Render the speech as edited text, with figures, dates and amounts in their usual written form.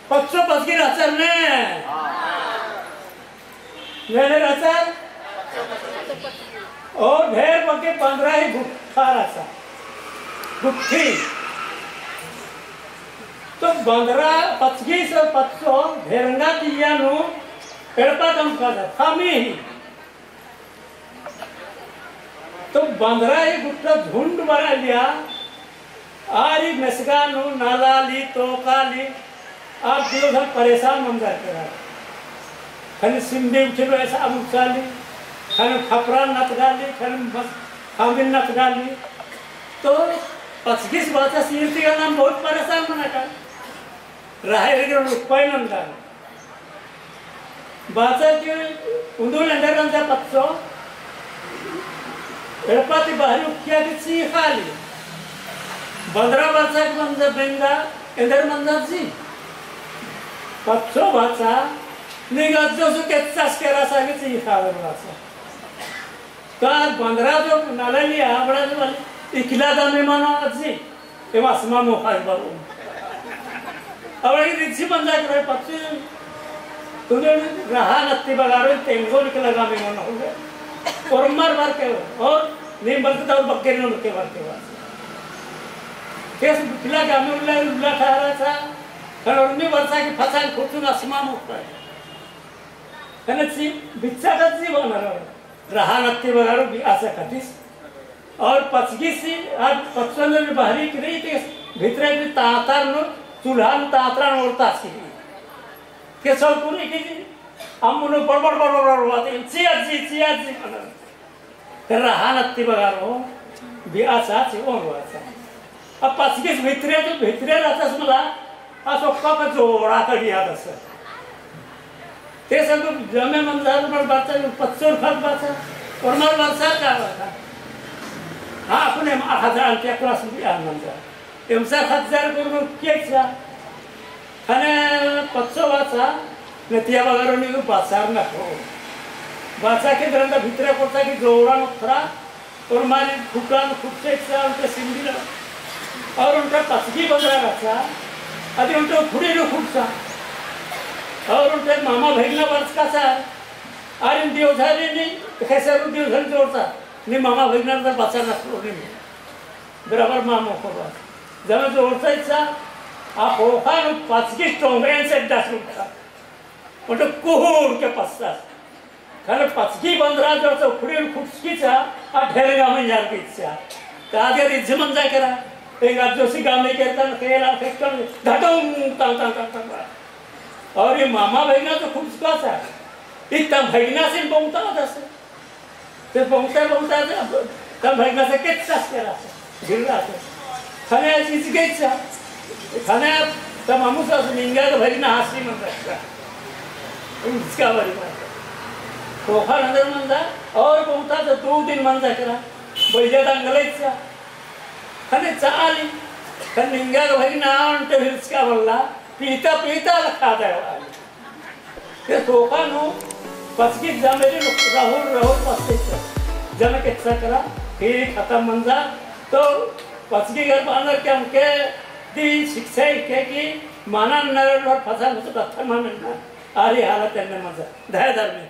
पक्षो पक्षी रचर ने मैंने रचर और ढेर पके 15 ही गुट्ठा रचा गुट्ठी तो 15 25 और 25 ढेरंगा दिया नु एड़पा कम कर थामी ही तो 15 ही गुट्ठा झुंड बना लिया आरी मेसगा नु नाला ली तोका ली आप दिलो धर परेशान मन जाते रहा खन सिंधे उठे ऐसा अमुचाली खन खपरा नत गाली खन बस खामिन नत गाली तो 25 बाचा सीरती का नाम बहुत परेशान मना का राहे लेकिन रुपये नंदा बाचा के उन्दुल अंदर नंदा 500 एड़पाती बाहरी उठिया की ची खाली 15 बाचा के मंजा बेंगा इंदर मंजा जी 500 बाचा निगाह जो केचास के रासा की ची खाली बाचा काल 15 जो नाला लिया बड़ा जो वाली इकला दामे मानो जी ये वासमा मोखाई बाबू अब ये रिक्सी बंदा करे पक्षी तुझे रहा नत्ती बगारो तेंगो निकला गामे मानो होगे और मार के और नहीं बलते तो बक्के नहीं उनके बार के बाद कैसे इकला गामे उल्ला खा रहा था खर उन्हीं वर्षा की फसल खुद ना आसमान मोखाई कनेक्सी बिच्छा कच्ची बना रहा नत्ती बगारो भी आशा कटिस और 25 आज 55 बाहरी की रही थी भीतर की तातर नो चूल्हा तातरा नोरता सी के सब पूरी की हम उन्हें बड़ बातें चिया जी कर रहा नत्ती बगारो भी आशा सी वो आशा अब 25 भीतरे रहता समला असो कप जोड़ा कर दिया दस ते सब जमे मंजार पर बात 25 फल बात और मर वर्षा का था हाँ अपने 8,000 के क्लास में आनंद है एमसा 7,000 को क्या खाने 500 बासा नतिया बगारो नहीं को बाजार ना हो बासा के दरंदा भीतर पड़ता कि जोड़ा न खरा और मारे फुका न फुकसे इच्छा उनके सिंधी और उनका पसगी बंदरा रखा अभी उनका फुड़ी न फुकसा और उनके मामा भैगना वर्ष का सा आर इन दियोधारी नहीं कैसे रुक दियोधारी जोड़ता नहीं मामा भैगना तो बच्चा ना छोड़ने में बराबर मामा को बात जब जोड़ता इच्छा आप होगा न 25 टोंगरें से 10 रुपया उनको कुहूर के पश्चात खाने 25 15 जो तो फुड़ी न फुकसी चा आ ढेरेगा में यार की इच्छा कागे रिझ मन जाए करा एक आप जो सी गाँव में कहता न खेला फेंकता धटों तां और ये मामा भैगना तो खूब सुखा इतना भैगना से बहुता दस ते बहुता तब भैगना से कितना करा गिर रहा था खाने चीज के इच्छा खाने तब हम उस मिंगा तो भैगना हासी मन रखता इसका बड़ी बात तो हर अंदर मंदा और बहुता तो 2 दिन मंदा करा बैजा दंगल इच्छा खाने चाली खाने मिंगा तो भैगना अंटे फिर इसका बोला पीता रखा था ये धोखा नो पसकी जमेरी राहुल पसके जमे के अच्छा करा फिर खत्म मंजा तो पसकी घर बांधर के हमके दी शिक्षा के कि माना नर और फसल तो कत्थन में मिलना आरी हालत है मंजा धैर्य में